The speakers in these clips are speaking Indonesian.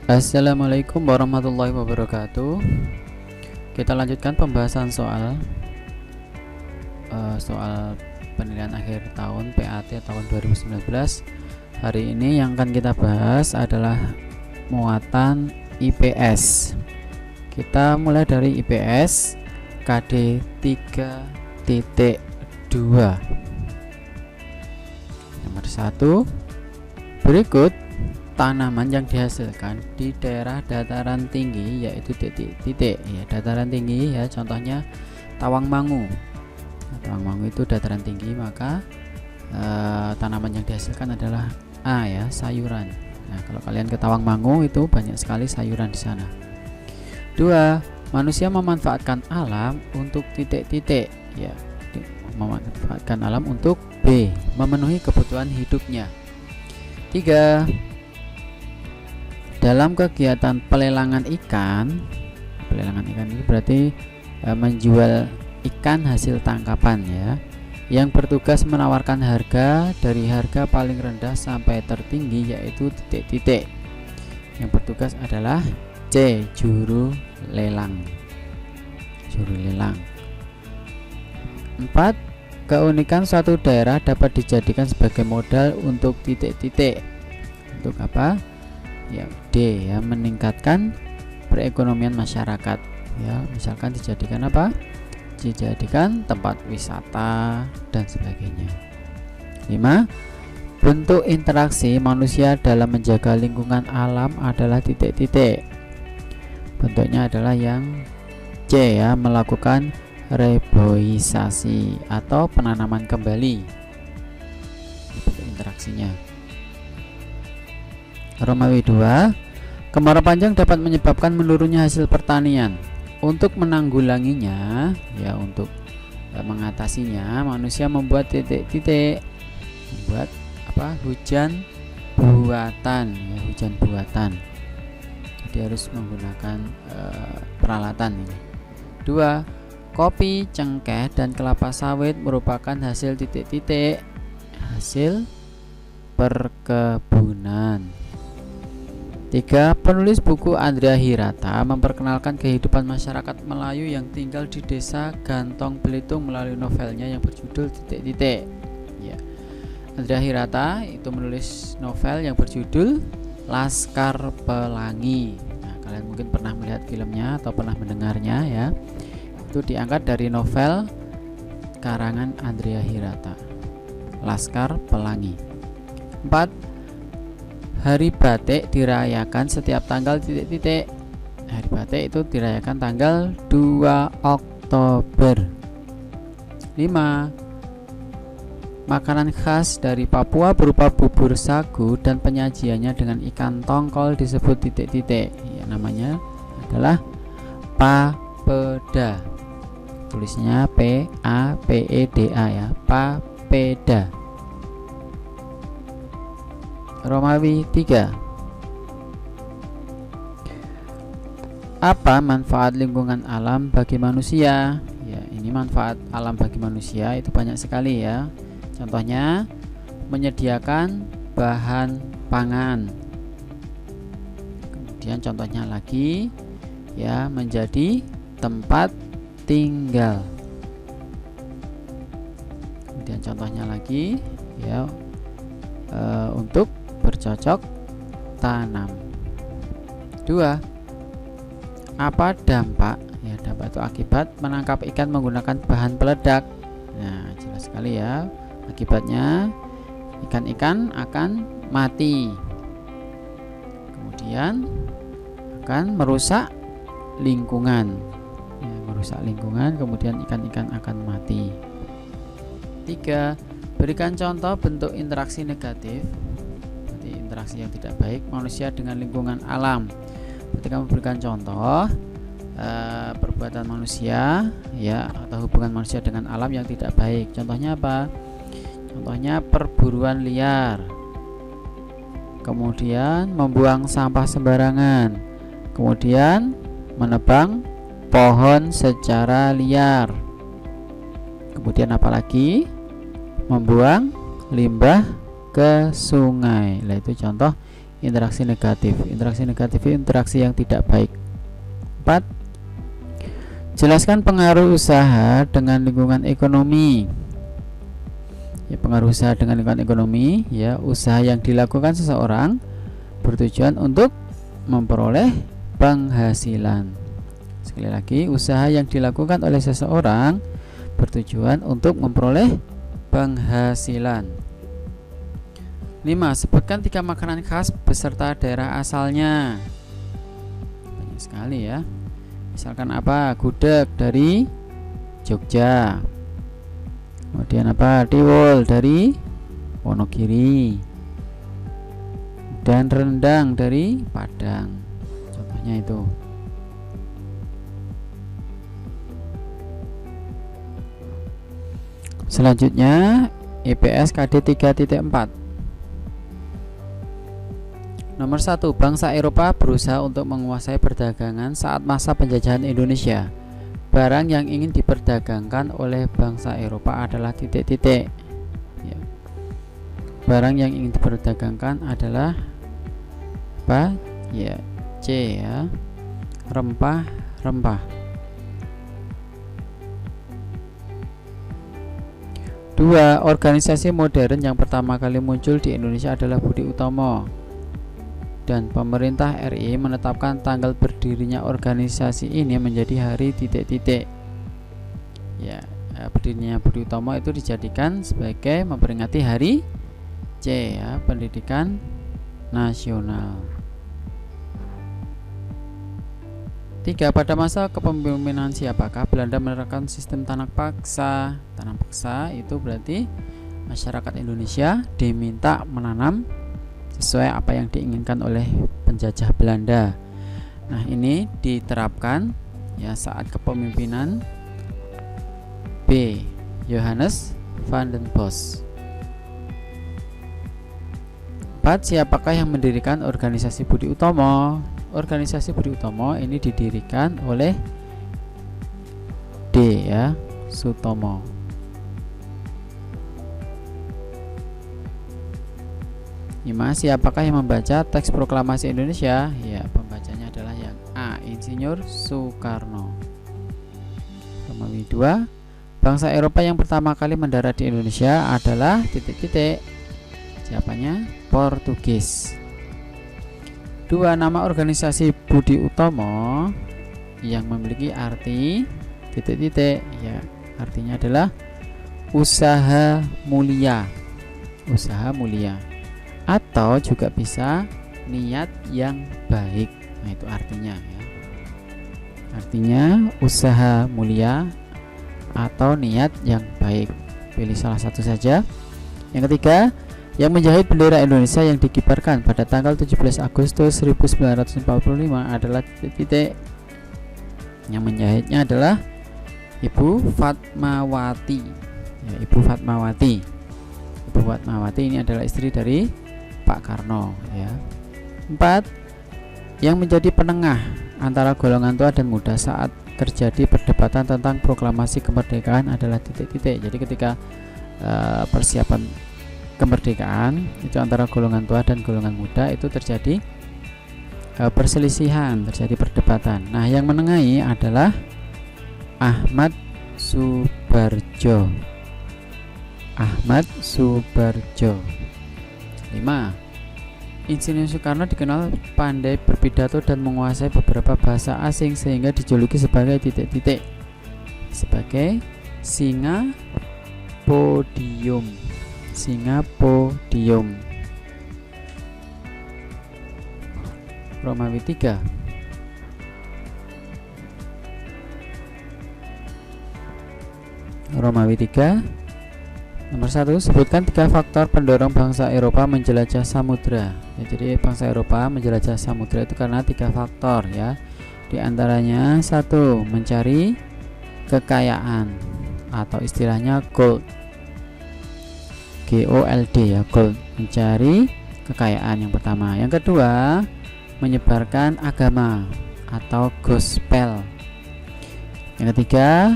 Assalamualaikum warahmatullahi wabarakatuh. Kita lanjutkan pembahasan soal penilaian akhir tahun PAT tahun 2019. Hari ini yang akan kita bahas adalah muatan IPS. Kita mulai dari IPS KD 3.2. Nomor 1, berikut tanaman yang dihasilkan di daerah dataran tinggi, yaitu titik-titik ya, dataran tinggi ya, contohnya Tawangmangu. Tawangmangu itu dataran tinggi, maka tanaman yang dihasilkan adalah A ya, sayuran. Nah, kalau kalian ke Tawangmangu itu banyak sekali sayuran di sana. 2, manusia memanfaatkan alam untuk titik-titik ya, memanfaatkan alam untuk B, memenuhi kebutuhan hidupnya. 3, dalam kegiatan pelelangan ikan ini berarti menjual ikan hasil tangkapan ya, yang bertugas menawarkan harga dari harga paling rendah sampai tertinggi, yaitu titik-titik. Yang bertugas adalah C, juru lelang. 4, keunikan suatu daerah dapat dijadikan sebagai modal untuk titik-titik. Untuk apa? Ya, D ya, meningkatkan perekonomian masyarakat ya, misalkan dijadikan apa? Dijadikan tempat wisata dan sebagainya. 5, bentuk interaksi manusia dalam menjaga lingkungan alam adalah titik-titik. Bentuknya adalah yang C ya, melakukan reboisasi atau penanaman kembali. Bentuk interaksinya. Romawi 2, kemarau panjang dapat menyebabkan menurunnya hasil pertanian. Untuk menanggulanginya ya, untuk mengatasinya, manusia membuat titik-titik, membuat apa? Hujan buatan ya, hujan buatan. Jadi harus menggunakan peralatan ini. 2, kopi, cengkeh, dan kelapa sawit merupakan hasil titik-titik, hasil perkebunan. 3, penulis buku Andrea Hirata memperkenalkan kehidupan masyarakat Melayu yang tinggal di desa Gantong Belitung melalui novelnya yang berjudul Titik-titik ya. Andrea Hirata itu menulis novel yang berjudul Laskar Pelangi. Nah, kalian mungkin pernah melihat filmnya atau pernah mendengarnya ya. Itu diangkat dari novel karangan Andrea Hirata, Laskar Pelangi. 4, Hari Batik dirayakan setiap tanggal titik-titik. Hari Batik itu dirayakan tanggal 2 Oktober. 5, makanan khas dari Papua berupa bubur sagu dan penyajiannya dengan ikan tongkol disebut titik-titik ya, namanya adalah papeda. Tulisnya P-A-P-E-D-A ya, papeda. Romawi 3, apa manfaat lingkungan alam bagi manusia? Ya, ini manfaat alam bagi manusia itu banyak sekali ya. Contohnya menyediakan bahan pangan. Kemudian contohnya lagi ya, menjadi tempat tinggal. Kemudian contohnya lagi ya, untuk bercocok tanam. 2, apa dampak? Ya, dampak itu akibat menangkap ikan menggunakan bahan peledak. Nah, jelas sekali ya, akibatnya ikan-ikan akan mati. Kemudian akan merusak lingkungan. Ya, merusak lingkungan, kemudian ikan-ikan akan mati. 3, berikan contoh bentuk interaksi negatif, interaksi yang tidak baik manusia dengan lingkungan alam. Ketika memberikan contoh perbuatan manusia ya, atau hubungan manusia dengan alam yang tidak baik. Contohnya apa? Contohnya perburuan liar, kemudian membuang sampah sembarangan, kemudian menebang pohon secara liar, kemudian apalagi membuang limbah ke sungai. Nah, itu contoh interaksi negatif. Interaksi negatif itu interaksi yang tidak baik. 4. Jelaskan pengaruh usaha dengan lingkungan ekonomi. Ya, pengaruh usaha dengan lingkungan ekonomi, ya, usaha yang dilakukan seseorang bertujuan untuk memperoleh penghasilan. Sekali lagi, usaha yang dilakukan oleh seseorang bertujuan untuk memperoleh penghasilan. 5. Sebutkan 3 makanan khas beserta daerah asalnya. Banyak sekali ya. Misalkan apa? Gudeg dari Jogja. Kemudian apa? Tiwul dari Wonogiri. Dan rendang dari Padang. Contohnya itu. Selanjutnya IPS KD 3.4. Nomor 1. Bangsa Eropa berusaha untuk menguasai perdagangan saat masa penjajahan Indonesia. Barang yang ingin diperdagangkan oleh bangsa Eropa adalah titik-titik. Ya. Barang yang ingin diperdagangkan adalah apa? Ya, C ya. Rempah-rempah. 2. Organisasi modern yang pertama kali muncul di Indonesia adalah Budi Utomo. Dan pemerintah RI menetapkan tanggal berdirinya organisasi ini menjadi hari titik-titik. Ya, berdirinya Budi Utomo itu dijadikan sebagai memperingati hari C ya, pendidikan nasional. 3. Pada masa kepemimpinan siapakah Belanda menerapkan sistem tanam paksa? Tanam paksa itu berarti masyarakat Indonesia diminta menanam sesuai apa yang diinginkan oleh penjajah Belanda. Nah, ini diterapkan ya saat kepemimpinan B. Johannes van den Bosch. 4. Siapakah yang mendirikan organisasi Budi Utomo? Organisasi Budi Utomo ini didirikan oleh D ya, Sutomo. 5. Siapakah yang membaca teks proklamasi Indonesia? Ya, pembacanya adalah yang A. Insinyur Soekarno. Romawi 2. Bangsa Eropa yang pertama kali mendarat di Indonesia adalah titik-titik. Siapanya? Portugis. 2. Nama organisasi Budi Utomo yang memiliki arti titik-titik. Ya, artinya adalah usaha mulia. Usaha mulia. Atau juga bisa niat yang baik. Nah, itu artinya ya. Artinya usaha mulia atau niat yang baik. Pilih salah satu saja. Yang ketiga, yang menjahit bendera Indonesia yang dikibarkan pada tanggal 17 Agustus 1945 adalah titik-titik. Yang menjahitnya adalah Ibu Fatmawati. Ya, Ibu Fatmawati. Ibu Fatmawati ini adalah istri dari Pak Karno ya. 4. Yang menjadi penengah antara golongan tua dan muda saat terjadi perdebatan tentang proklamasi kemerdekaan adalah titik-titik. Jadi ketika persiapan kemerdekaan itu antara golongan tua dan golongan muda itu terjadi perselisihan, terjadi perdebatan. Nah, yang menengahi adalah Ahmad Subarjo. Ahmad Subarjo. 5. Insinyur Soekarno dikenal pandai berpidato dan menguasai beberapa bahasa asing sehingga dijuluki sebagai titik-titik. Sebagai singa podium. Singa podium. Romawi 3. Romawi 3. Nomor 1, sebutkan 3 faktor pendorong bangsa Eropa menjelajah samudra. Ya, jadi bangsa Eropa menjelajah samudra itu karena 3 faktor ya. Di antaranya 1, mencari kekayaan atau istilahnya gold. GOLD ya, gold, mencari kekayaan yang pertama. Yang kedua, menyebarkan agama atau gospel. Yang ketiga,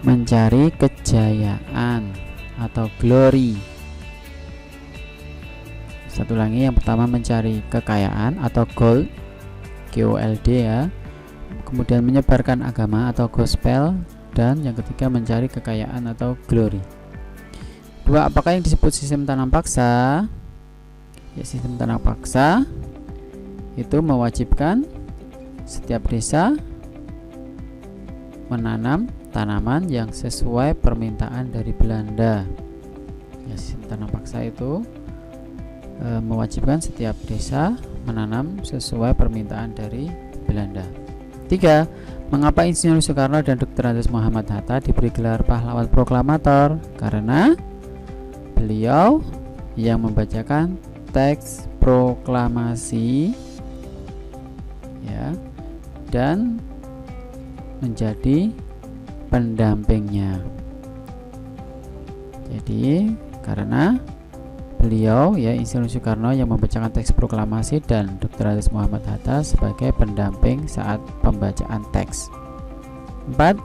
mencari kejayaan atau glory. Satu lagi, yang pertama mencari kekayaan atau gold, GOLD ya. Kemudian menyebarkan agama atau gospel, dan yang ketiga mencari kekayaan atau glory. Dua, apakah yang disebut sistem tanam paksa? Ya, sistem tanam paksa itu mewajibkan setiap desa menanam tanaman yang sesuai permintaan dari Belanda. Ya, sistem tanam paksa itu mewajibkan setiap desa menanam sesuai permintaan dari Belanda. 3. Mengapa Insinyur Soekarno dan Dr. Andes Muhammad Hatta diberi gelar pahlawan proklamator? Karena beliau yang membacakan teks proklamasi ya, dan menjadi pendampingnya. Jadi karena beliau ya, Insinyur Soekarno yang membacakan teks proklamasi dan Dr. Andes Muhammad Hatta sebagai pendamping saat pembacaan teks. 4.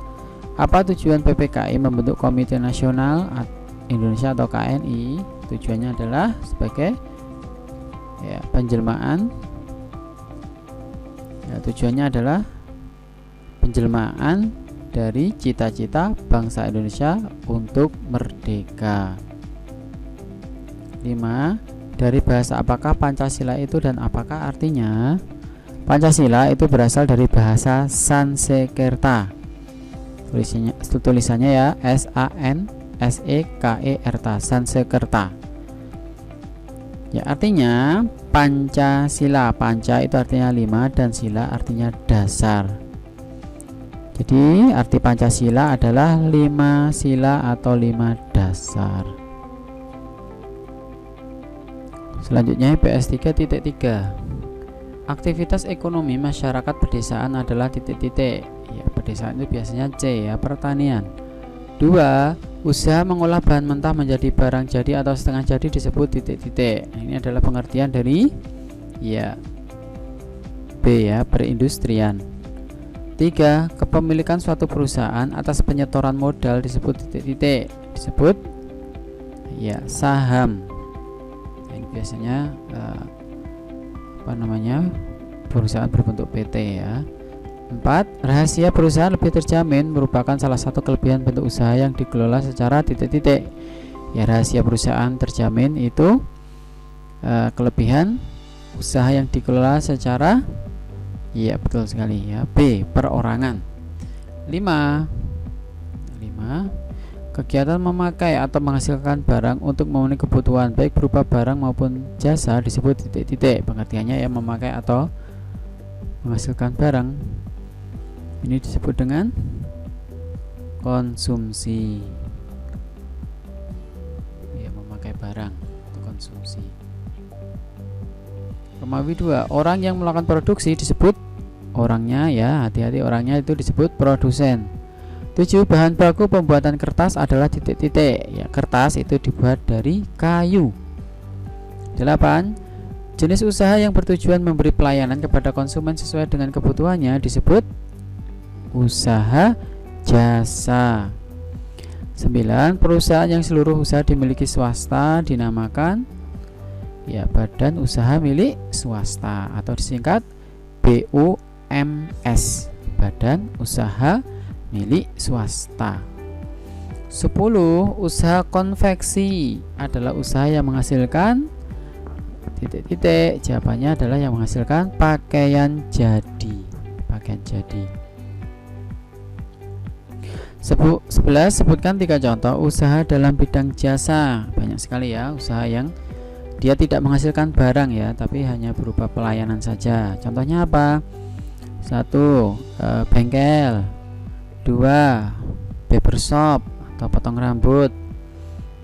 Apa tujuan PPKI membentuk Komite Nasional Indonesia atau KNI? Tujuannya adalah sebagai ya, penjelmaan ya, tujuannya adalah penjelmaan dari cita-cita bangsa Indonesia untuk merdeka. 5. Dari bahasa apakah Pancasila itu dan apakah artinya? Pancasila itu berasal dari bahasa Sanskerta. Tulisannya ya SANSEKERTA, Sanskerta. Ya, artinya Pancasila. Panca itu artinya 5 dan sila artinya dasar. Jadi arti Pancasila adalah 5 sila atau 5 dasar. Selanjutnya PS 3.3. Aktivitas ekonomi masyarakat pedesaan adalah titik-titik. Ya, pedesaan itu biasanya C ya, pertanian. 2. Usaha mengolah bahan mentah menjadi barang jadi atau setengah jadi disebut titik-titik. Ini adalah pengertian dari ya B ya, perindustrian. 3. Kepemilikan suatu perusahaan atas penyetoran modal disebut titik-titik, disebut ya saham. Ini biasanya perusahaan berbentuk PT ya. 4. Rahasia perusahaan lebih terjamin merupakan salah satu kelebihan bentuk usaha yang dikelola secara titik-titik. Ya, rahasia perusahaan terjamin itu kelebihan usaha yang dikelola secara iya betul sekali ya. B. Perorangan. 5. Kegiatan memakai atau menghasilkan barang untuk memenuhi kebutuhan baik berupa barang maupun jasa disebut titik-titik. Pengertiannya ya, memakai atau menghasilkan barang ini disebut dengan konsumsi. Ya, memakai barang itu konsumsi. Romawi 2. Orang yang melakukan produksi disebut orangnya ya, hati-hati, orangnya itu disebut produsen. 7. Bahan baku pembuatan kertas adalah titik-titik. Ya, kertas itu dibuat dari kayu. 8. Jenis usaha yang bertujuan memberi pelayanan kepada konsumen sesuai dengan kebutuhannya disebut usaha jasa. 9. Perusahaan yang seluruh usaha dimiliki swasta dinamakan ya badan usaha milik swasta atau disingkat BUMS, badan usaha milik swasta. 10. Usaha konveksi adalah usaha yang menghasilkan titik-titik. Jawabannya adalah yang menghasilkan pakaian jadi. Pakaian jadi. 11. Sebutkan 3 contoh usaha dalam bidang jasa. Banyak sekali ya usaha yang dia tidak menghasilkan barang ya, tapi hanya berupa pelayanan saja. Contohnya apa? 1. Bengkel. 2. Barbershop atau potong rambut.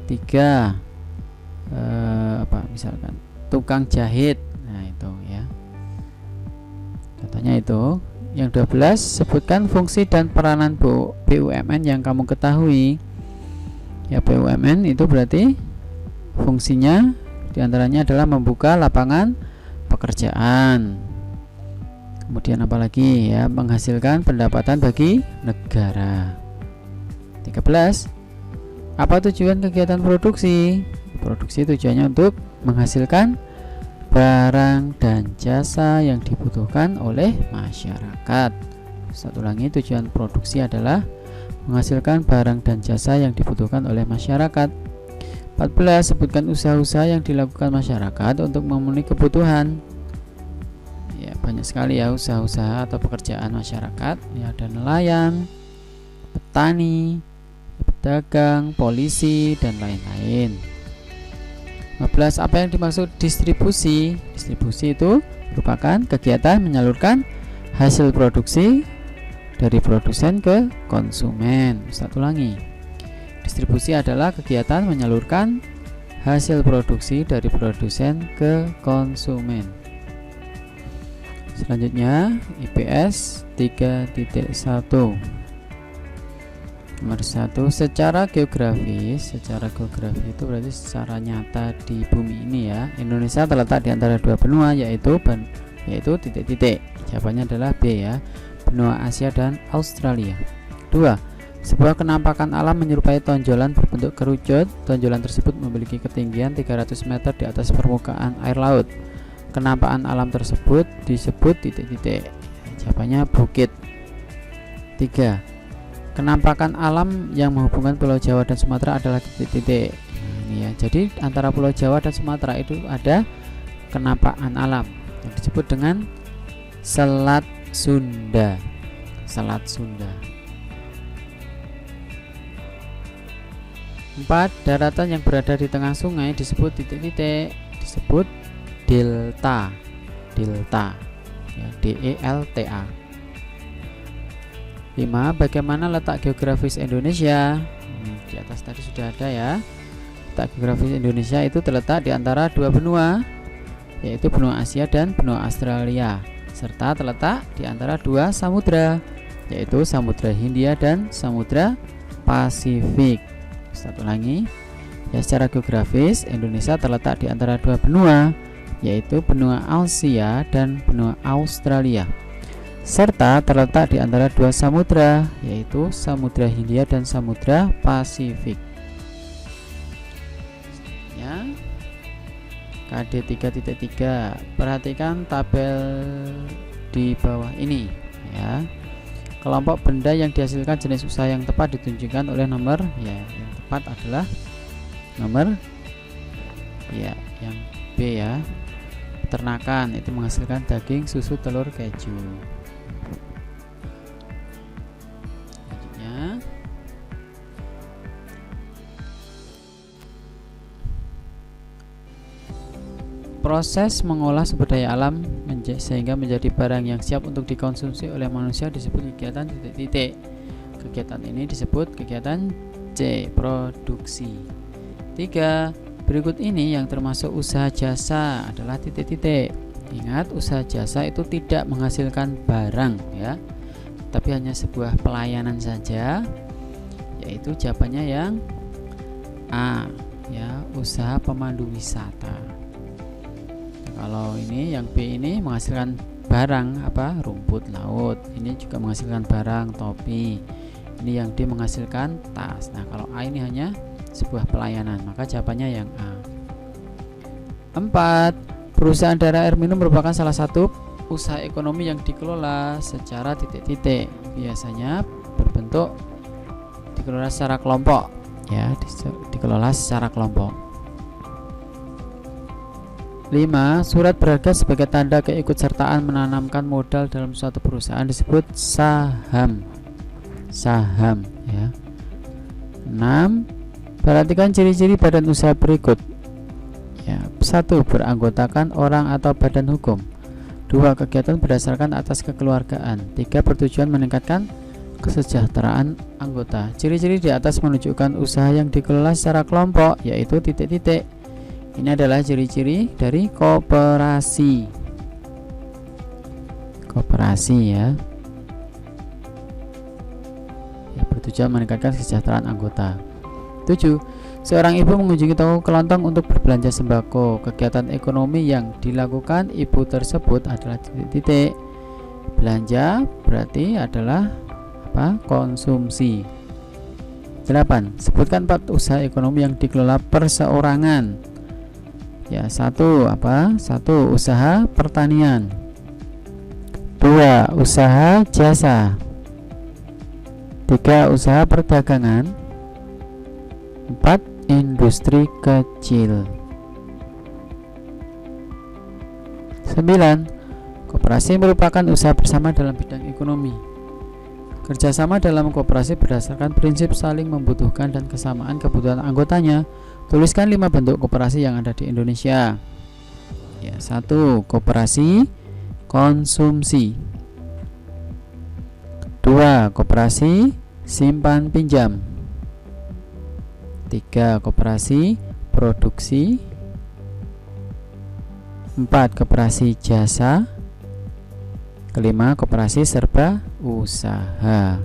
3. Misalkan tukang jahit. Nah itu ya, contohnya itu. Yang 12, sebutkan fungsi dan peranan BUMN yang kamu ketahui. Ya, BUMN itu berarti fungsinya diantaranya adalah membuka lapangan pekerjaan. Kemudian apalagi ya, menghasilkan pendapatan bagi negara. 13. Apa tujuan kegiatan produksi? Produksi tujuannya untuk menghasilkan barang dan jasa yang dibutuhkan oleh masyarakat. Satu lagi, tujuan produksi adalah menghasilkan barang dan jasa yang dibutuhkan oleh masyarakat. 14. Sebutkan usaha-usaha yang dilakukan masyarakat untuk memenuhi kebutuhan. Ya, banyak sekali ya usaha-usaha atau pekerjaan masyarakat. Ya, ada nelayan, petani, pedagang, polisi, dan lain-lain. 15. Apa yang dimaksud distribusi? Distribusi itu merupakan kegiatan menyalurkan hasil produksi dari produsen ke konsumen. Satu lagi, distribusi adalah kegiatan menyalurkan hasil produksi dari produsen ke konsumen. Selanjutnya IPS 3.1. Nomor 1, secara geografis. Secara geografi itu berarti secara nyata di bumi ini ya. Indonesia terletak di antara dua benua yaitu titik-titik. Jawabannya adalah B ya, benua Asia dan Australia. 2. Sebuah kenampakan alam menyerupai tonjolan berbentuk kerucut. Tonjolan tersebut memiliki ketinggian 300 meter di atas permukaan air laut. Kenampakan alam tersebut disebut titik-titik. Jawabannya bukit. 3. Kenampakan alam yang menghubungkan Pulau Jawa dan Sumatera adalah titik-titik. Ini ya. Jadi antara Pulau Jawa dan Sumatera itu ada kenampakan alam yang disebut dengan Selat Sunda. Selat Sunda. 4. Daratan yang berada di tengah sungai disebut titik-titik, disebut delta. Delta. Ya, DELTA. 5. Bagaimana letak geografis Indonesia? Di atas tadi sudah ada ya. Letak geografis Indonesia itu terletak di antara dua benua, yaitu benua Asia dan benua Australia, serta terletak di antara dua samudra, yaitu Samudra Hindia dan Samudra Pasifik. Satu lagi, ya, secara geografis Indonesia terletak di antara dua benua, yaitu benua Asia dan benua Australia, serta terletak di antara dua samudra, yaitu Samudra Hindia dan Samudra Pasifik. Ya, KD 3.3. Perhatikan tabel di bawah ini ya. Kelompok benda yang dihasilkan jenis usaha yang tepat ditunjukkan oleh nomor ya. Yang tepat adalah nomor ya yang B ya. Peternakan itu menghasilkan daging, susu, telur, keju. Proses mengolah sumber daya alam sehingga menjadi barang yang siap untuk dikonsumsi oleh manusia disebut kegiatan titik-titik. Kegiatan ini disebut kegiatan C, produksi. 3. Berikut ini yang termasuk usaha jasa adalah titik-titik. Ingat, usaha jasa itu tidak menghasilkan barang ya, tapi hanya sebuah pelayanan saja, yaitu jawabannya yang A ya, usaha pemandu wisata. Kalau ini yang B ini menghasilkan barang apa? Rumput laut. Ini juga menghasilkan barang, topi. Ini yang D menghasilkan tas. Nah, kalau A ini hanya sebuah pelayanan, maka jawabannya yang A. 4. Perusahaan daerah air minum merupakan salah satu usaha ekonomi yang dikelola secara titik-titik. Biasanya berbentuk dikelola secara kelompok ya, dikelola secara kelompok. 5. Surat berharga sebagai tanda keikutsertaan menanamkan modal dalam suatu perusahaan disebut saham. Saham ya. 6. Perhatikan ciri-ciri badan usaha berikut. Ya, 1. Beranggotakan orang atau badan hukum. 2. Kegiatan berdasarkan atas kekeluargaan. 3. Bertujuan meningkatkan kesejahteraan anggota. Ciri-ciri di atas menunjukkan usaha yang dikelola secara kelompok, yaitu titik-titik. Ini adalah ciri-ciri dari koperasi. Koperasi ya. Bertujuan meningkatkan kesejahteraan anggota. 7. Seorang ibu mengunjungi toko kelontong untuk berbelanja sembako. Kegiatan ekonomi yang dilakukan ibu tersebut adalah titik-titik. Belanja berarti adalah apa? Konsumsi. 8. Sebutkan 4 usaha ekonomi yang dikelola perseorangan. Ya, satu apa? Satu, usaha pertanian. Dua, usaha jasa. Tiga, usaha perdagangan. Empat, industri kecil. 9. Koperasi merupakan usaha bersama dalam bidang ekonomi. Kerjasama dalam koperasi berdasarkan prinsip saling membutuhkan dan kesamaan kebutuhan anggotanya. Tuliskan 5 bentuk koperasi yang ada di Indonesia. Ya, 1. Koperasi konsumsi. 2. Koperasi simpan pinjam. 3. Koperasi produksi. 4. Koperasi jasa. Kelima, koperasi serba usaha.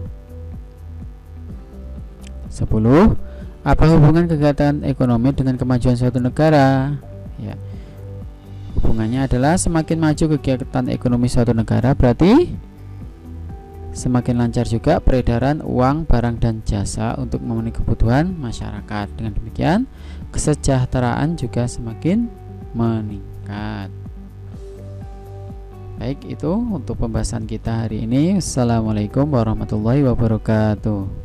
10. Apa hubungan kegiatan ekonomi dengan kemajuan suatu negara? Ya, hubungannya adalah semakin maju kegiatan ekonomi suatu negara, berarti semakin lancar juga peredaran uang, barang, dan jasa untuk memenuhi kebutuhan masyarakat. Dengan demikian, kesejahteraan juga semakin meningkat. Baik, itu untuk pembahasan kita hari ini. Assalamualaikum warahmatullahi wabarakatuh.